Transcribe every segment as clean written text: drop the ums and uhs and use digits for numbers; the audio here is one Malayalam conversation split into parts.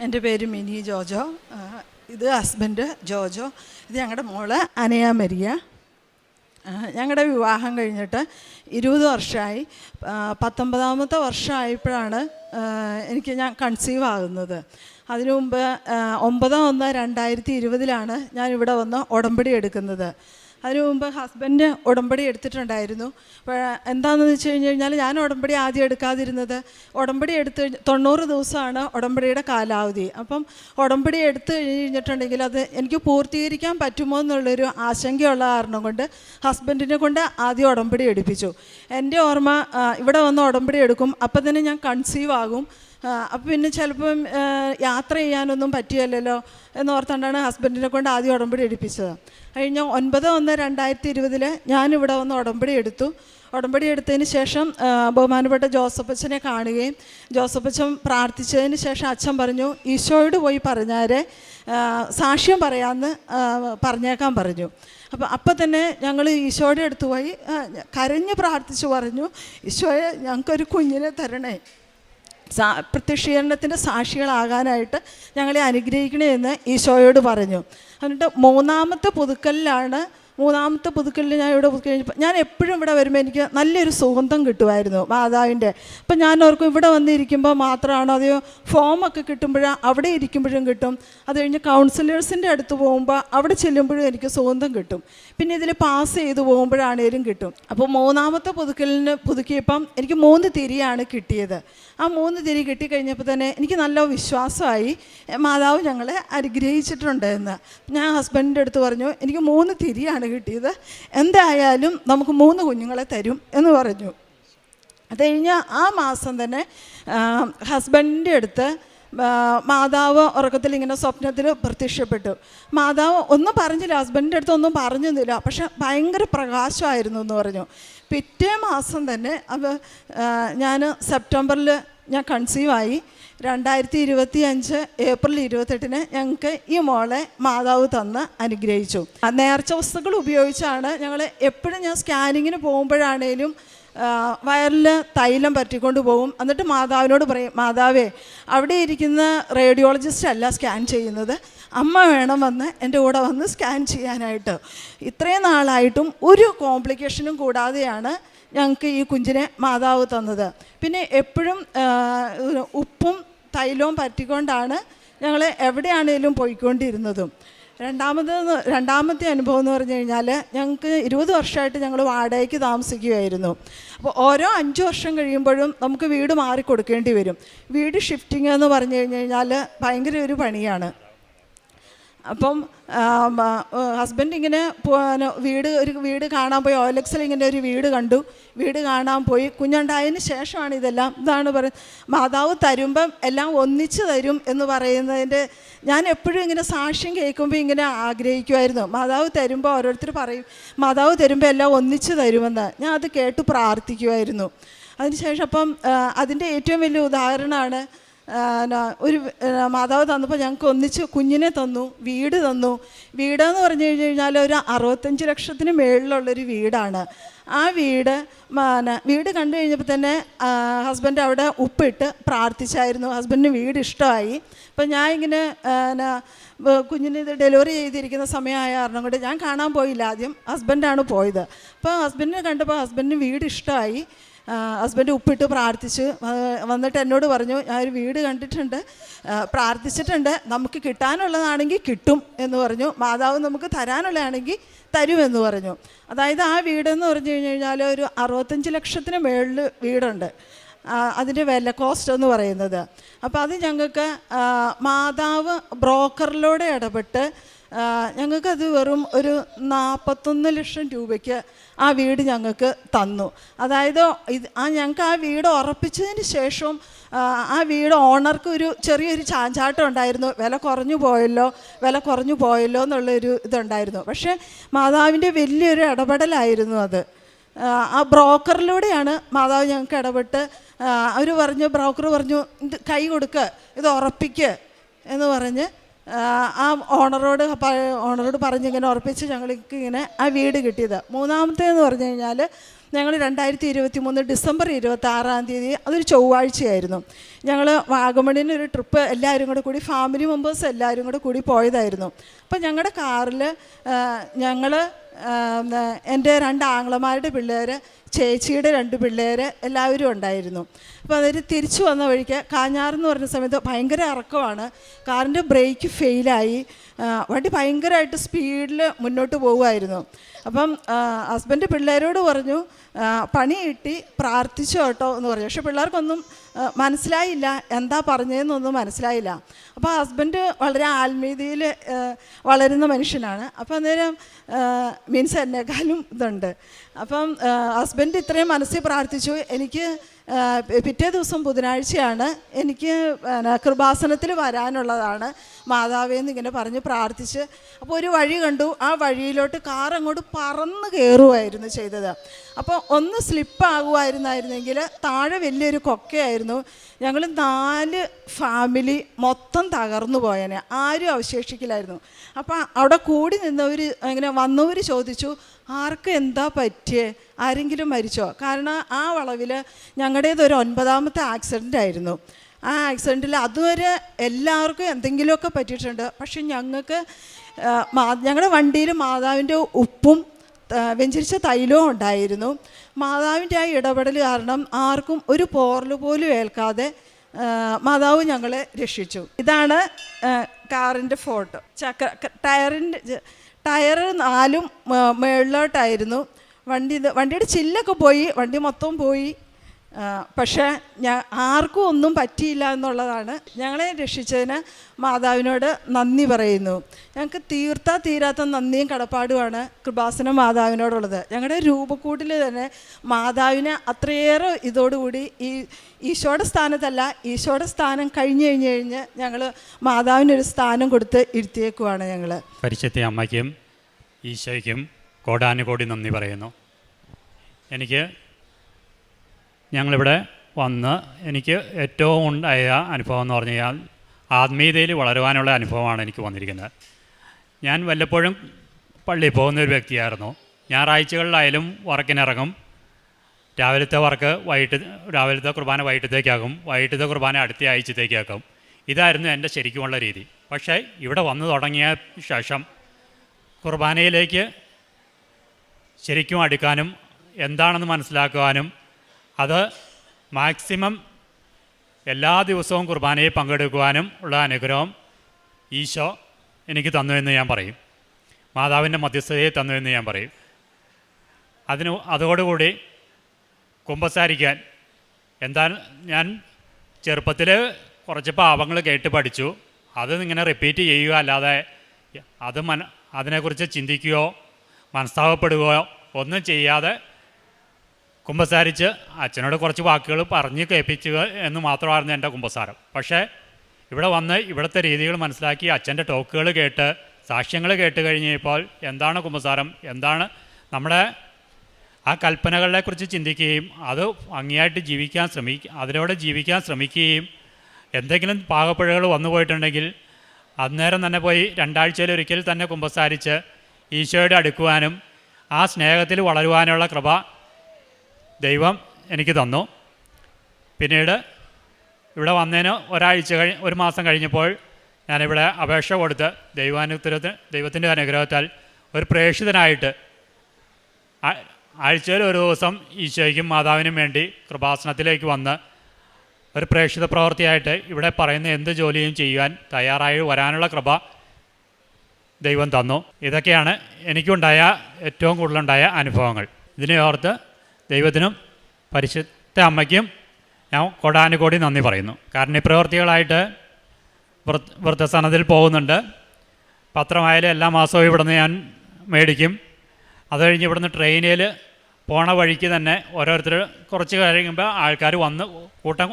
എൻ്റെ പേര് മിനി ജോജോ. ഇത് ഹസ്ബൻഡ് ജോജോ. ഇത് ഞങ്ങളുടെ മോള് അനയ മരിയ. ഞങ്ങളുടെ വിവാഹം കഴിഞ്ഞിട്ട് 20 വർഷമായി. 19ാമത്തെ വർഷമായപ്പോഴാണ് ഞാൻ കൺസീവ് ആകുന്നത്. അതിനു മുമ്പ് 9/1/2020 ഞാനിവിടെ വന്ന് ഉടമ്പടി എടുക്കുന്നത്. അതിനു മുമ്പ് ഹസ്ബൻഡ് ഉടമ്പടി എടുത്തിട്ടുണ്ടായിരുന്നു. അപ്പോൾ എന്താണെന്ന് വെച്ച് കഴിഞ്ഞാൽ ഞാൻ ഉടമ്പടി ആദ്യം എടുക്കാതിരുന്നത്, ഉടമ്പടി എടുത്ത് 90 ദിവസമാണ് ഉടമ്പടിയുടെ കാലാവധി. അപ്പം ഉടമ്പടി എടുത്തു കഴിഞ്ഞിട്ടുണ്ടെങ്കിൽ അത് എനിക്ക് പൂർത്തീകരിക്കാൻ പറ്റുമോ എന്നുള്ളൊരു ആശങ്കയുള്ള കാരണം കൊണ്ട് ഹസ്ബൻഡിനെ കൊണ്ട് ആദ്യം ഉടമ്പടി എടുപ്പിച്ചു. എൻ്റെ ഓർമ്മ ഇവിടെ വന്ന് ഉടമ്പടി എടുക്കും, അപ്പം തന്നെ ഞാൻ കൺസീവ് ആകും. അപ്പം പിന്നെ ചിലപ്പം യാത്ര ചെയ്യാനൊന്നും പറ്റിയല്ലോ എന്നോർത്തുകൊണ്ടാണ് ഹസ്ബൻഡിനെ കൊണ്ട് ആദ്യം ഉടമ്പടി എടുപ്പിച്ചത്. കഴിഞ്ഞ 9/1/2020 ഞാനിവിടെ വന്ന് ഉടമ്പടി എടുത്തു. ഉടമ്പടി എടുത്തതിന് ശേഷം ബഹുമാനപ്പെട്ട ജോസഫച്ചനെ കാണുകയും ജോസഫച്ചൻ പ്രാർത്ഥിച്ചതിന് ശേഷം അച്ഛൻ പറഞ്ഞു, ഈശോയോട് പോയി പറഞ്ഞാരെ സാക്ഷ്യം പറയാമെന്ന് പറഞ്ഞേക്കാൻ പറഞ്ഞു. അപ്പം തന്നെ ഞങ്ങൾ ഈശോയുടെ അടുത്ത് പോയി കരഞ്ഞ് പ്രാർത്ഥിച്ചു പറഞ്ഞു, ഈശോയെ ഞങ്ങൾക്കൊരു കുഞ്ഞിനെ തരണേ, പ്രത്യക്ഷീകരണത്തിൻ്റെ സാക്ഷികളാകാനായിട്ട് ഞങ്ങളെ അനുഗ്രഹിക്കണേ എന്ന് ഈശോയോട് പറഞ്ഞു. എന്നിട്ട് മൂന്നാമത്തെ പുതുക്കലിൽ ഞാൻ ഇവിടെ കഴിഞ്ഞപ്പോൾ ഞാൻ എപ്പോഴും ഇവിടെ വരുമ്പോൾ എനിക്ക് നല്ലൊരു സുഗന്ധം കിട്ടുമായിരുന്നു മാതാവിൻ്റെ. അപ്പം ഞാൻ ഓർക്കും ഇവിടെ വന്നിരിക്കുമ്പോൾ മാത്രമാണോ അതെയോ ഫോമൊക്കെ കിട്ടുമ്പോഴാണ് അവിടെ ഇരിക്കുമ്പോഴും കിട്ടും, അത് കഴിഞ്ഞ് കൗൺസിലേഴ്സിൻ്റെ അടുത്ത് പോകുമ്പോൾ അവിടെ ചെല്ലുമ്പോഴും എനിക്ക് സുഗന്ധം കിട്ടും, പിന്നെ ഇതിൽ പാസ് ചെയ്ത് പോകുമ്പോഴാണേലും കിട്ടും. അപ്പോൾ മൂന്നാമത്തെ പുതുക്കിയപ്പം എനിക്ക് 3 തിരിയാണ് കിട്ടിയത്. ആ 3 തിരി കിട്ടിക്കഴിഞ്ഞപ്പോൾ തന്നെ എനിക്ക് നല്ല വിശ്വാസമായി മാതാവ് ഞങ്ങളെ അനുഗ്രഹിച്ചിട്ടുണ്ട് എന്ന്. ഞാൻ ഹസ്ബൻഡിൻ്റെ അടുത്ത് പറഞ്ഞു, എനിക്ക് 3 തിരിയാണ് കിട്ടിയത്, എന്തായാലും നമുക്ക് 3 കുഞ്ഞുങ്ങളെ തരും എന്ന് പറഞ്ഞു. അത് കഴിഞ്ഞ് ആ മാസം തന്നെ ഹസ്ബൻഡിൻ്റെ അടുത്ത് മാതാവ് ഉറക്കത്തിൽ ഇങ്ങനെ സ്വപ്നത്തിൽ പ്രത്യക്ഷപ്പെട്ടു. മാതാവ് ഒന്നും പറഞ്ഞില്ല, ഹസ്ബൻഡിൻ്റെ അടുത്ത് ഒന്നും പറഞ്ഞൊന്നുമില്ല, പക്ഷെ ഭയങ്കര പ്രകാശമായിരുന്നു എന്ന് പറഞ്ഞു. പിറ്റേ മാസം തന്നെ ഞാൻ സെപ്റ്റംബറിൽ ഞാൻ കൺസീവായി. 2025 ഏപ്രിൽ 28 ഞങ്ങൾക്ക് ഈ മോളെ മാതാവ് തന്ന് അനുഗ്രഹിച്ചു. നേർച്ച വസ്തുക്കൾ ഉപയോഗിച്ചാണ് ഞങ്ങൾ എപ്പോഴും, ഞാൻ സ്കാനിങ്ങിന് പോകുമ്പോഴാണേലും വയറിൽ തൈലം പറ്റിക്കൊണ്ട് പോകും. എന്നിട്ട് മാതാവിനോട് പറയും, മാതാവേ അവിടെ ഇരിക്കുന്ന റേഡിയോളജിസ്റ്റ് അല്ല സ്കാൻ ചെയ്യുന്നത്, അമ്മ വേണം വന്ന് എൻ്റെ കൂടെ വന്ന് സ്കാൻ ചെയ്യാനായിട്ട്. ഇത്രയും നാളായിട്ടും ഒരു കോംപ്ലിക്കേഷനും കൂടാതെയാണ് ഞങ്ങൾക്ക് ഈ കുഞ്ഞിനെ മാതാവ് തന്നത്. പിന്നെ എപ്പോഴും ഉപ്പും തൈലവും പറ്റിക്കൊണ്ടാണ് ഞങ്ങൾ എവിടെയാണേലും പോയിക്കൊണ്ടിരുന്നതും. രണ്ടാമത്തെ അനുഭവം എന്ന് പറഞ്ഞു കഴിഞ്ഞാൽ, ഞങ്ങൾക്ക് 20 വർഷമായിട്ട് ഞങ്ങൾ വാടകയ്ക്ക് താമസിക്കുകയായിരുന്നു. അപ്പോൾ ഓരോ 5 വർഷം കഴിയുമ്പോഴും നമുക്ക് വീട് മാറിക്കൊടുക്കേണ്ടി വരും. വീട് ഷിഫ്റ്റിംഗ് എന്ന് പറഞ്ഞു കഴിഞ്ഞാൽ ഭയങ്കര ഒരു പണിയാണ്. അപ്പം ഹസ്ബൻഡ് ഇങ്ങനെ ഒരു വീട് കാണാൻ പോയി, OLXൽ ഇങ്ങനെ ഒരു വീട് കണ്ടു, വീട് കാണാൻ പോയി. കുഞ്ഞുണ്ടായതിന് ശേഷമാണ് ഇതെല്ലാം. ഇതാണ് പറയുന്നത്, മാതാവ് തരുമ്പം എല്ലാം ഒന്നിച്ച് തരും എന്ന് പറയുന്നതിൻ്റെ ഞാൻ എപ്പോഴും ഇങ്ങനെ സാക്ഷ്യം കേൾക്കുമ്പോൾ ഇങ്ങനെ ആഗ്രഹിക്കുമായിരുന്നു. മാതാവ് തരുമ്പോൾ ഓരോരുത്തർ പറയും മാതാവ് തരുമ്പോൾ എല്ലാം ഒന്നിച്ച് തരുമെന്ന്. ഞാൻ അത് കേട്ട് പ്രാർത്ഥിക്കുമായിരുന്നു. അതിനുശേഷം അപ്പം അതിൻ്റെ ഏറ്റവും വലിയ ഉദാഹരണമാണ് ഒരു മാതാവ് തന്നപ്പോൾ ഞങ്ങൾക്ക് ഒന്നിച്ച് കുഞ്ഞിനെ തന്നു, വീട് തന്നു. വീടെന്ന് പറഞ്ഞു കഴിഞ്ഞാൽ ഒരു 65 ലക്ഷത്തിന് മേളിലുള്ളൊരു വീടാണ്. ആ വീട് കണ്ടു കഴിഞ്ഞപ്പോൾ തന്നെ ഹസ്ബൻഡ് അവിടെ ഉപ്പിട്ട് പ്രാർത്ഥിച്ചായിരുന്നു. ഹസ്ബൻഡിന് വീട് ഇഷ്ടമായി. അപ്പം ഞാൻ ഇങ്ങനെ കുഞ്ഞിന് ഇത് ഡെലിവറി ചെയ്തിരിക്കുന്ന സമയമായ കാരണം കൊണ്ട് ഞാൻ കാണാൻ പോയില്ല, ആദ്യം ഹസ്ബൻഡാണ് പോയത്. അപ്പോൾ ഹസ്ബൻഡിനെ കണ്ടപ്പോൾ ഹസ്ബൻഡിന് വീട് ഇഷ്ടമായി. ഹസ്ബൻഡ് ഉപ്പിട്ട് പ്രാർത്ഥിച്ച് വന്നിട്ട് എന്നോട് പറഞ്ഞു, ഞാനൊരു വീട് കണ്ടിട്ടുണ്ട്, പ്രാർത്ഥിച്ചിട്ടുണ്ട്, നമുക്ക് കിട്ടാനുള്ളതാണെങ്കിൽ കിട്ടും എന്ന് പറഞ്ഞു, മാതാവ് നമുക്ക് തരാനുള്ളതാണെങ്കിൽ തരുമെന്ന് പറഞ്ഞു. അതായത് ആ വീടെന്ന് പറഞ്ഞു കഴിഞ്ഞാൽ ഒരു 65 ലക്ഷത്തിന് മേളിൽ വീടുണ്ട്. അതിൻ്റെ വില കോസ്റ്റ് എന്ന് പറയുന്നത്. അപ്പോൾ അത് ഞങ്ങൾക്ക് മാതാവ് ബ്രോക്കറിലൂടെ ഇടപെട്ട് ഞങ്ങൾക്കത് വെറും ഒരു 41 ലക്ഷം രൂപയ്ക്ക് ആ വീട് ഞങ്ങൾക്ക് തന്നു. അതായത് ഞങ്ങൾക്ക് ആ വീട് ഉറപ്പിച്ചതിന് ശേഷം ആ വീട് ഓണർക്ക് ഒരു ചെറിയൊരു ചാഞ്ചാട്ടം ഉണ്ടായിരുന്നു, വില കുറഞ്ഞു പോയല്ലോ എന്നുള്ളൊരു ഇതുണ്ടായിരുന്നു. പക്ഷേ മാതാവിൻ്റെ വലിയൊരു ഇടപെടലായിരുന്നു അത്. ആ ബ്രോക്കറിലൂടെയാണ് മാതാവ് ഞങ്ങൾക്ക് ഇടപെട്ട് ബ്രോക്കർ പറഞ്ഞു ഇത് കൈ കൊടുക്കുക, ഇത് ഉറപ്പിക്കുക എന്ന് പറഞ്ഞ് ആ ഓണറോട് പറഞ്ഞിങ്ങനെ ഉറപ്പിച്ച് ഞങ്ങൾക്ക് ഇങ്ങനെ ആ വീട് കിട്ടിയത്. മൂന്നാമത്തേന്ന് പറഞ്ഞു കഴിഞ്ഞാൽ ഞങ്ങൾ 2023 ഡിസംബർ 26 അതൊരു ചൊവ്വാഴ്ചയായിരുന്നു. ഞങ്ങൾ വാഗമണിന് ഒരു ട്രിപ്പ് എല്ലാവരും കൂടി ഫാമിലി മെമ്പേഴ്സ് എല്ലാവരും കൂടി പോയതായിരുന്നു. അപ്പം ഞങ്ങളുടെ കാറിൽ ഞങ്ങൾ എൻ്റെ 2 ആങ്ങളമാരുടെ പിള്ളേർ, ചേച്ചിയുടെ 2 പിള്ളേർ എല്ലാവരും ഉണ്ടായിരുന്നു. അപ്പോൾ അതൊരു തിരിച്ചു വന്ന വഴിക്ക് കാഞ്ഞാറെന്ന് പറഞ്ഞ സമയത്ത് ഭയങ്കര ഇറക്കമാണ്. കാറിൻ്റെ ബ്രേക്ക് ഫെയിലായി. വണ്ടി ഭയങ്കരമായിട്ട് സ്പീഡിൽ മുന്നോട്ട് പോകുമായിരുന്നു. അപ്പം ഹസ്ബൻഡ് പിള്ളേരോട് പറഞ്ഞു, പണി കിട്ടി, പ്രാർത്ഥിച്ചു കേട്ടോ എന്ന് പറഞ്ഞു. പക്ഷെ പിള്ളേർക്കൊന്നും മനസ്സിലായില്ല, എന്താ പറഞ്ഞതെന്നൊന്നും മനസ്സിലായില്ല. അപ്പോൾ ഹസ്ബൻഡ് വളരെ ആത്മീയതയിൽ വളരുന്ന മനുഷ്യനാണ്. അപ്പം അന്നേരം മീൻസ് എന്നെക്കാളും ഇതുണ്ട്. അപ്പം ഹസ്ബൻഡ് ഇത്രയും മനസ്സിൽ പ്രാർത്ഥിച്ചു. എനിക്ക് പിറ്റേ ദിവസം ബുധനാഴ്ചയാണ്, എനിക്ക് കൃപാസനത്തിൽ വരാനുള്ളതാണ് മാതാവേന്ന് ഇങ്ങനെ പറഞ്ഞ് പ്രാർത്ഥിച്ച്. അപ്പോൾ ഒരു വഴി കണ്ടു, ആ വഴിയിലോട്ട് കാർ അങ്ങോട്ട് പറന്ന് കയറുമായിരുന്നു ചെയ്തത്. അപ്പോൾ ഒന്ന് സ്ലിപ്പാകുമായിരുന്നെങ്കിൽ താഴെ വലിയൊരു കൊക്കയായിരുന്നു. ഞങ്ങൾ 4 ഫാമിലി മൊത്തം തകർന്നു പോയേനെ, ആരും അവശേഷിക്കില്ലായിരുന്നു. അപ്പം അവിടെ കൂടി നിന്നവർ ഇങ്ങനെ വന്നവർ ചോദിച്ചു, ആർക്ക് എന്താ പറ്റിയേ, ആരെങ്കിലും മരിച്ചോ? കാരണം ആ വളവിൽ ഞങ്ങളുടേതൊരു 9ാമത്തെ ആക്സിഡൻ്റ് ആയിരുന്നു. ആ ആക്സിഡൻറ്റിൽ അതുവരെ എല്ലാവർക്കും എന്തെങ്കിലുമൊക്കെ പറ്റിയിട്ടുണ്ട്. പക്ഷെ ഞങ്ങൾക്ക് ഞങ്ങളുടെ വണ്ടിയിൽ മാതാവിൻ്റെ ഉപ്പും വെഞ്ചരിച്ച തൈലവും ഉണ്ടായിരുന്നു. മാതാവിൻ്റെ ആ ഇടപെടൽ കാരണം ആർക്കും ഒരു പോറൽ പോലും ഏൽക്കാതെ മാതാവ് ഞങ്ങളെ രക്ഷിച്ചു. ഇതാണ് കാറിൻ്റെ ഫോട്ടോ. ടയർ 4 മുകളിലോട്ടായിരുന്നു. വണ്ടിയുടെ ചില്ലൊക്കെ പോയി, വണ്ടി മൊത്തം പോയി. പക്ഷേ ആർക്കും ഒന്നും പറ്റിയില്ല എന്നുള്ളതാണ്. ഞങ്ങളെ രക്ഷിച്ചതിന് മാതാവിനോട് നന്ദി പറയുന്നു. ഞങ്ങൾക്ക് തീരാത്ത നന്ദിയും കടപ്പാടുമാണ് കൃപാസന മാതാവിനോടുള്ളത്. ഞങ്ങളുടെ രൂപക്കൂട്ടിൽ തന്നെ മാതാവിനെ അത്രയേറെ ഇതോടുകൂടി ഈശോയുടെ സ്ഥാനത്തല്ല, ഈശോയുടെ സ്ഥാനം കഴിഞ്ഞ് ഞങ്ങൾ മാതാവിനൊരു സ്ഥാനം കൊടുത്ത് ഇരുത്തിയേക്കുവാണ്. ഞങ്ങൾ പരിശുദ്ധ അമ്മയ്ക്കും ഈശോയ്ക്കും കോടാനുകോടി നന്ദി പറയുന്നു. ഞങ്ങളിവിടെ വന്ന് എനിക്ക് ഏറ്റവും ഉണ്ടായ അനുഭവം എന്ന് പറഞ്ഞു കഴിഞ്ഞാൽ ആത്മീയതയിൽ വളരുവാനുള്ള അനുഭവമാണ് എനിക്ക് വന്നിരിക്കുന്നത്. ഞാൻ വല്ലപ്പോഴും പള്ളിയിൽ പോകുന്ന ഒരു വ്യക്തിയായിരുന്നു. ഞായറാഴ്ചകളിലായാലും വർക്കിനിറങ്ങും. രാവിലത്തെ കുർബാന വൈകിട്ടത്തേക്കാക്കും, വൈകിട്ടത്തെ കുർബാന അടുത്ത ആഴ്ചത്തേക്കാക്കും. ഇതായിരുന്നു എൻ്റെ ശരിക്കുമുള്ള രീതി. പക്ഷേ ഇവിടെ വന്നു തുടങ്ങിയ ശേഷം കുർബാനയിലേക്ക് ശരിക്കും അടുക്കാനും എന്താണെന്ന് മനസ്സിലാക്കുവാനും അത് മാക്സിമം എല്ലാ ദിവസവും കുർബാനയിൽ പങ്കെടുക്കുവാനും ഉള്ള അനുഗ്രഹം ഈശോ എനിക്ക് തന്നു എന്ന് ഞാൻ പറയും. മാതാവിൻ്റെ മധ്യസ്ഥതയെ തന്നു എന്ന് ഞാൻ പറയും. അതോടുകൂടി കുമ്പസാരിക്കാൻ ഞാൻ ചെറുപ്പത്തിൽ കുറച്ച് പാപങ്ങൾ കേട്ട് പഠിച്ചു. അത് ഇങ്ങനെ റിപ്പീറ്റ് ചെയ്യുക അല്ലാതെ അതിനെക്കുറിച്ച് ചിന്തിക്കുകയോ മനസ്താപപ്പെടുകയോ ഒന്നും ചെയ്യാതെ കുമ്പസാരിച്ച് അച്ഛനോട് കുറച്ച് വാക്കുകൾ പറഞ്ഞ് കേൾപ്പിക്കുക എന്ന് മാത്രമായിരുന്നു എൻ്റെ കുമ്പസാരം. പക്ഷേ ഇവിടെ വന്ന് ഇവിടുത്തെ രീതികൾ മനസ്സിലാക്കി അച്ഛൻ്റെ ടോക്കുകൾ കേട്ട് സാക്ഷ്യങ്ങൾ കേട്ട് കഴിഞ്ഞപ്പോൾ എന്താണ് കുമ്പസാരം, എന്താണ് നമ്മുടെ ആ കൽപ്പനകളെക്കുറിച്ച് ചിന്തിക്കുകയും അത് ഭംഗിയായിട്ട് അതിലൂടെ ജീവിക്കാൻ ശ്രമിക്കുകയും എന്തെങ്കിലും പാകപ്പിഴകൾ വന്നു പോയിട്ടുണ്ടെങ്കിൽ അന്നേരം തന്നെ പോയി 2 ആഴ്ചയിലൊരിക്കൽ തന്നെ കുമ്പസാരിച്ച് ഈശോയോട് അടുക്കുവാനും ആ സ്നേഹത്തിൽ വളരുവാനുള്ള കൃപ ദൈവം എനിക്ക് തന്നു. പിന്നീട് ഇവിടെ വന്നതിന് ഒരു മാസം കഴിഞ്ഞപ്പോൾ ഞാനിവിടെ അപേക്ഷ കൊടുത്ത് ദൈവത്തിൻ്റെ അനുഗ്രഹത്താൽ ഒരു പ്രേക്ഷിതനായിട്ട് ആഴ്ചയിൽ ഒരു ദിവസം ഈശോയ്ക്കും മാതാവിനും വേണ്ടി കൃപാസനത്തിലേക്ക് വന്ന് ഒരു പ്രേക്ഷിത പ്രവൃത്തിയായിട്ട് ഇവിടെ പറയുന്ന എന്ത് ജോലിയും ചെയ്യാൻ തയ്യാറായി വരാനുള്ള കൃപ ദൈവം തന്നു. ഇതൊക്കെയാണ് എനിക്കുണ്ടായ ഏറ്റവും കൂടുതലുണ്ടായ അനുഭവങ്ങൾ. ഇതിനെ ഓർത്ത് ദൈവത്തിനും പരിശുദ്ധ അമ്മയ്ക്കും ഞാൻ കോടാനുകോടി നന്ദി പറയുന്നു. കാരണം ഈ പ്രവൃത്തികളായിട്ട് വൃദ്ധസനത്തിൽ പോകുന്നുണ്ട്. പത്രമായാലും എല്ലാ മാസവും ഇവിടുന്ന് ഞാൻ മേടിക്കും. അത് കഴിഞ്ഞ് ഇവിടുന്ന് ട്രെയിനിൽ പോണ വഴിക്ക് തന്നെ കുറച്ച് കഴിയുമ്പോൾ ആൾക്കാർ വന്ന് കൂട്ടം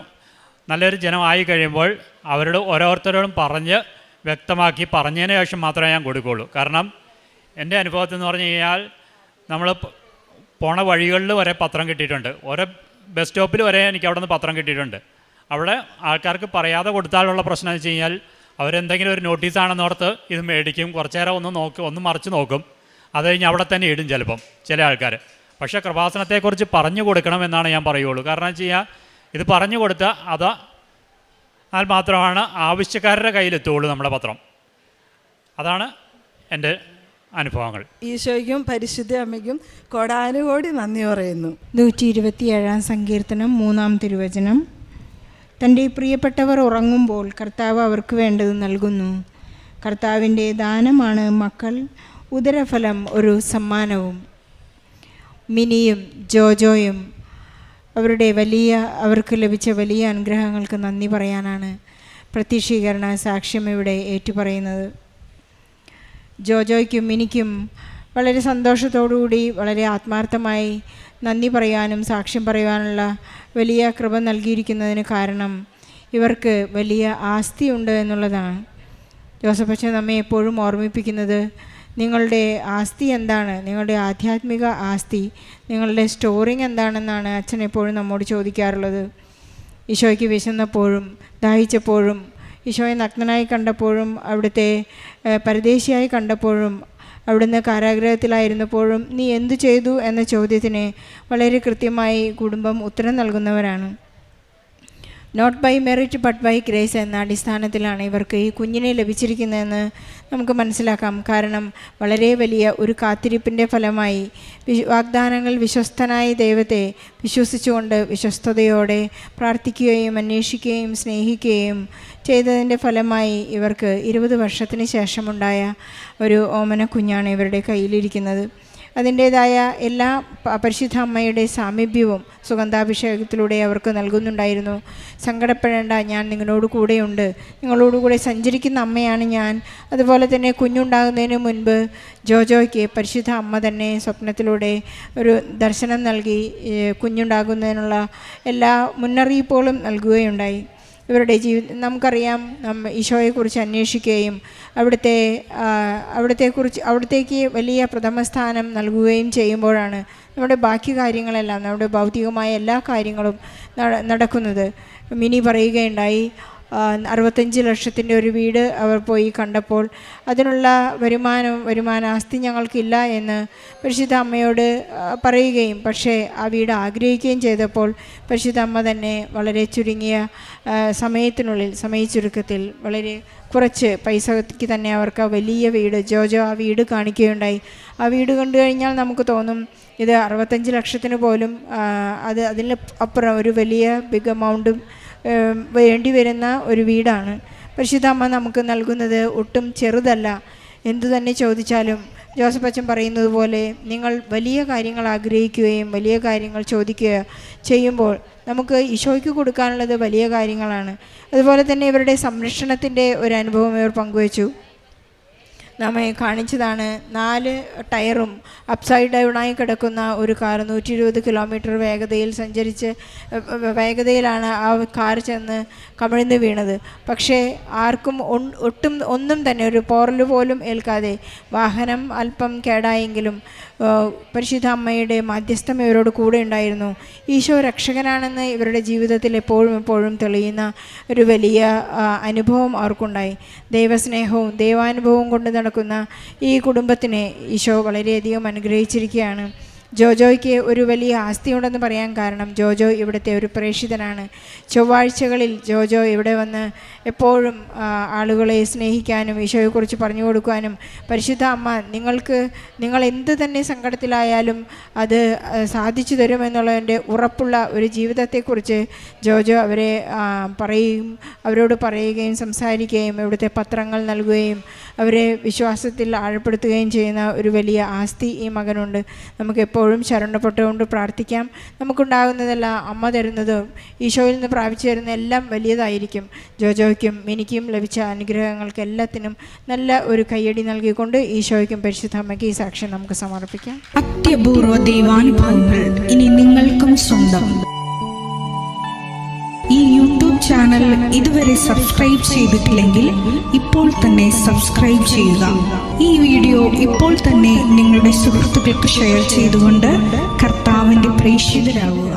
നല്ലൊരു ജനമായി കഴിയുമ്പോൾ അവരോട് ഓരോരുത്തരോടും വ്യക്തമാക്കി പറഞ്ഞതിന് ശേഷം മാത്രമേ ഞാൻ കൊടുക്കുകയുള്ളൂ. കാരണം എൻ്റെ അനുഭവത്തിൽ എന്ന് പറഞ്ഞു കഴിഞ്ഞാൽ നമ്മൾ പോണ വഴികളിൽ വരെ പത്രം കിട്ടിയിട്ടുണ്ട്. ഓരോ ബസ് സ്റ്റോപ്പിൽ വരെ എനിക്ക് അവിടെ നിന്ന് പത്രം കിട്ടിയിട്ടുണ്ട്. അവിടെ ആൾക്കാർക്ക് പറയാതെ കൊടുത്താലുള്ള പ്രശ്നം എന്ന് വെച്ച് കഴിഞ്ഞാൽ അവരെന്തെങ്കിലും ഒരു നോട്ടീസാണെന്നോർത്ത് ഇത് മേടിക്കും, കുറച്ച് നേരം ഒന്ന് മറിച്ച് നോക്കും, അത് കഴിഞ്ഞ് അവിടെ തന്നെ ഇടും ചിലപ്പം ചില ആൾക്കാർ. പക്ഷേ കൃപാസനത്തെക്കുറിച്ച് പറഞ്ഞു കൊടുക്കണമെന്നാണ് ഞാൻ പറയുള്ളൂ. കാരണം വെച്ച് കഴിഞ്ഞാൽ ഇത് പറഞ്ഞു കൊടുത്താൽ അത് മാത്രമാണ് ആവശ്യക്കാരുടെ കയ്യിലെത്തുള്ളൂ നമ്മുടെ പത്രം. അതാണ് എൻ്റെ അനുഭവങ്ങൾ. ഈശോയ്ക്കും പരിശുദ്ധ അമ്മയ്ക്കും കോടാനുകോടി നന്ദി പറയുന്നു. 127 സങ്കീർത്തനം 3-ാം തിരുവചനം. തൻ്റെ പ്രിയപ്പെട്ടവർ ഉറങ്ങുമ്പോൾ കർത്താവ് അവർക്ക് വേണ്ടത് നൽകുന്നു. കർത്താവിൻ്റെ ദാനമാണ് മക്കൾ, ഉദരഫലം ഒരു സമ്മാനവും. മിനിയും ജോജോയും അവർക്ക് ലഭിച്ച വലിയ അനുഗ്രഹങ്ങൾക്ക് നന്ദി പറയാനാണ് പ്രത്യക്ഷീകരണ സാക്ഷ്യം ഇവിടെ ഏറ്റുപറയുന്നത്. ജോജോയ്ക്കും മിനിക്കും വളരെ സന്തോഷത്തോടുകൂടി വളരെ ആത്മാർത്ഥമായി നന്ദി പറയാനും സാക്ഷ്യം പറയുവാനുള്ള വലിയ കൃപ നൽകിയിരിക്കുന്നതിന് കാരണം ഇവർക്ക് വലിയ ആസ്തിയുണ്ട് എന്നുള്ളതാണ്. ജോസഫ് അച്ഛൻ നമ്മെ എപ്പോഴും ഓർമ്മിപ്പിക്കുന്നത് നിങ്ങളുടെ ആസ്തി എന്താണ്, നിങ്ങളുടെ ആധ്യാത്മിക ആസ്തി, നിങ്ങളുടെ സ്റ്റോറിങ് എന്താണെന്നാണ് അച്ഛൻ എപ്പോഴും നമ്മോട് ചോദിക്കാറുള്ളത്. ഈശോയ്ക്ക് വിശന്നപ്പോഴും ദാഹിച്ചപ്പോഴും ഈശോയെ നഗ്നനായി കണ്ടപ്പോഴും അവിടുത്തെ പരദേശിയായി കണ്ടപ്പോഴും അവിടുന്ന് കാരാഗ്രഹത്തിലായിരുന്നപ്പോഴും നീ എന്തു ചെയ്തു എന്ന ചോദ്യത്തിന് വളരെ കൃത്യമായി കുടുംബം ഉത്തരം നൽകുന്നവരാണ്. Not by merit but by grace എന്ന അടിസ്ഥാനത്തിലാണ് ഇവർക്ക് ഈ കുഞ്ഞിനെ ലഭിച്ചിരിക്കുന്നതെന്ന് നമുക്ക് മനസ്സിലാക്കാം. കാരണം വളരെ വലിയ ഒരു കാത്തിരിപ്പിൻ്റെ ഫലമായി വാഗ്ദാനങ്ങൾ വിശ്വസ്തനായ ദൈവത്തെ വിശ്വസിച്ചുകൊണ്ട് വിശ്വസ്തയോടെ പ്രാർത്ഥിക്കുകയും അന്വേഷിക്കുകയും സ്നേഹിക്കുകയും ചെയ്തതിൻ്റെ ഫലമായി ഇവർക്ക് 20 വർഷത്തിന് ശേഷമുണ്ടായ ഒരു ഓമന കുഞ്ഞാണ് ഇവരുടെ കയ്യിലിരിക്കുന്നത്. അതിൻ്റേതായ എല്ലാ പരിശുദ്ധ അമ്മയുടെ സാമീപ്യവും സുഗന്ധാഭിഷേകത്തിലൂടെ അവർക്ക് നൽകുന്നുണ്ടായിരുന്നു. സങ്കടപ്പെടേണ്ട, ഞാൻ നിങ്ങളോട് കൂടെയുണ്ട്, നിങ്ങളോടുകൂടെ സഞ്ചരിക്കുന്ന അമ്മയാണ് ഞാൻ. അതുപോലെ തന്നെ കുഞ്ഞുണ്ടാകുന്നതിന് മുൻപ് ജോജോയ്ക്ക് പരിശുദ്ധ അമ്മ തന്നെ സ്വപ്നത്തിലൂടെ ഒരു ദർശനം നൽകി കുഞ്ഞുണ്ടാകുന്നതിനുള്ള എല്ലാ മുന്നറിയിപ്പുകളും നൽകുകയുണ്ടായി. ഇവരുടെ നമുക്കറിയാം, ഈശോയെക്കുറിച്ച് അന്വേഷിക്കുകയും അവിടത്തേക്ക് വലിയ പ്രഥമ സ്ഥാനം നൽകുകയും ചെയ്യുമ്പോഴാണ് നമ്മുടെ ബാക്കി കാര്യങ്ങളെല്ലാം, നമ്മുടെ ഭൗതികമായ എല്ലാ കാര്യങ്ങളും നടക്കുന്നത്. മിനി പറയുകയുണ്ടായി, 65 ലക്ഷത്തിൻ്റെ ഒരു വീട് അവർ പോയി കണ്ടപ്പോൾ അതിനുള്ള വരുമാന ആസ്തി ഞങ്ങൾക്കില്ല എന്ന് പരിശുദ്ധ അമ്മയോട് പറയുകയും പക്ഷേ ആ വീട് ആഗ്രഹിക്കുകയും ചെയ്തപ്പോൾ പരിശുദ്ധ അമ്മ തന്നെ വളരെ ചുരുങ്ങിയ സമയച്ചുരുക്കത്തിൽ വളരെ കുറച്ച് പൈസയ്ക്ക് തന്നെ അവർക്ക് വലിയ വീട് ജോജോ ആ വീട് കാണിക്കുകയുണ്ടായി. ആ വീട് കണ്ടു കഴിഞ്ഞാൽ നമുക്ക് തോന്നും ഇത് 65 ലക്ഷത്തിന് പോലും അതിന് അപ്പുറം ഒരു വലിയ ബിഗ് എമൗണ്ടും വേണ്ടി വരുന്ന ഒരു വീടാണ്. പരിശുദ്ധ അമ്മ നമുക്ക് നൽകുന്നത് ഒട്ടും ചെറുതല്ല. എന്തു തന്നെ ചോദിച്ചാലും ജോസഫ് അച്ഛൻ പറയുന്നത് പോലെ നിങ്ങൾ വലിയ കാര്യങ്ങൾ ആഗ്രഹിക്കുകയും വലിയ കാര്യങ്ങൾ ചോദിക്കുക ചെയ്യുമ്പോൾ നമുക്ക് ഈശോയ്ക്ക് കൊടുക്കാനുള്ളത് വലിയ കാര്യങ്ങളാണ്. അതുപോലെ തന്നെ ഇവരുടെ സംരക്ഷണത്തിൻ്റെ ഒരു അനുഭവം ഇവർ പങ്കുവച്ചു. നമ്മെ കാണിച്ചതാണ് 4 ടയറും അപ്സൈഡ് ഡൗണായി കിടക്കുന്ന ഒരു കാർ 120 കിലോമീറ്റർ വേഗതയിലാണ് ആ കാർ ചെന്ന് കമിഴ്ന്ന് വീണത്. പക്ഷേ ആർക്കും ഒന്നും തന്നെ ഒരു പോറൽ പോലും ഏൽക്കാതെ വാഹനം അല്പം കേടായെങ്കിലും പരിശുദ്ധ അമ്മയുടെ മാധ്യസ്ഥം ഇവരോട് കൂടെ ഉണ്ടായിരുന്നു. ഈശോ രക്ഷകനാണെന്ന് ഇവരുടെ ജീവിതത്തിൽ എപ്പോഴും തെളിയുന്ന ഒരു വലിയ അനുഭവം അവർക്കുണ്ടായി. ദൈവസ്നേഹവും ദൈവാനുഭവവും കൊണ്ട് നടക്കുന്ന ഈ കുടുംബത്തിനെ ഈശോ വളരെയധികം അനുഗ്രഹിച്ചിരിക്കുകയാണ്. ജോജോയ്ക്ക് ഒരു വലിയ ആസ്തിയുണ്ടെന്ന് പറയാൻ കാരണം ജോജോ ഇവിടുത്തെ ഒരു പ്രേക്ഷിതനാണ്. ചൊവ്വാഴ്ചകളിൽ ജോജോ ഇവിടെ വന്ന് എപ്പോഴും ആളുകളെ സ്നേഹിക്കാനും ഈശോയെക്കുറിച്ച് പറഞ്ഞു കൊടുക്കാനും പരിശുദ്ധ അമ്മ നിങ്ങൾ എന്ത് തന്നെ സങ്കടത്തിലായാലും അത് സാധിച്ചു തരുമെന്നുള്ളതിൻ്റെ ഉറപ്പുള്ള ഒരു ജീവിതത്തെക്കുറിച്ച് ജോജോ അവരോട് പറയുകയും സംസാരിക്കുകയും ഇവിടുത്തെ പത്രങ്ങൾ നൽകുകയും അവരെ വിശ്വാസത്തിൽ ആഴപ്പെടുത്തുകയും ചെയ്യുന്ന ഒരു വലിയ ആസ്തി ഈ മകനുണ്ട്. നമുക്ക് എപ്പോഴും ശരണപ്പെട്ടുകൊണ്ട് പ്രാർത്ഥിക്കാം. നമുക്കുണ്ടാകുന്നതെല്ലാം അമ്മ തരുന്നതും ഈശോയിൽ നിന്ന് പ്രാപിച്ചു തരുന്ന എല്ലാം വലിയതായിരിക്കും. ജോജോയ്ക്കും മിനിക്കും ലഭിച്ച അനുഗ്രഹങ്ങൾക്ക് എല്ലാത്തിനും നല്ല ഒരു കയ്യടി നൽകിക്കൊണ്ട് ഈശോയ്ക്കും പരിശുദ്ധ അമ്മയ്ക്ക് ഈ സാക്ഷ്യം നമുക്ക് സമർപ്പിക്കാം. അത്യപൂർവ ദൈവാനുഭവങ്ങൾ ഇനി നിങ്ങൾക്കും സ്വന്തം. ഈ യൂട്യൂബ് ചാനൽ ഇതുവരെ സബ്സ്ക്രൈബ് ചെയ്തിട്ടില്ലെങ്കിൽ ഇപ്പോൾ തന്നെ സബ്സ്ക്രൈബ് ചെയ്യുക. ഈ വീഡിയോ ഇപ്പോൾ തന്നെ നിങ്ങളുടെ സുഹൃത്തുക്കൾക്ക് ഷെയർ ചെയ്തുകൊണ്ട് കർത്താവിൻ്റെ പ്രേക്ഷിതരാകുക.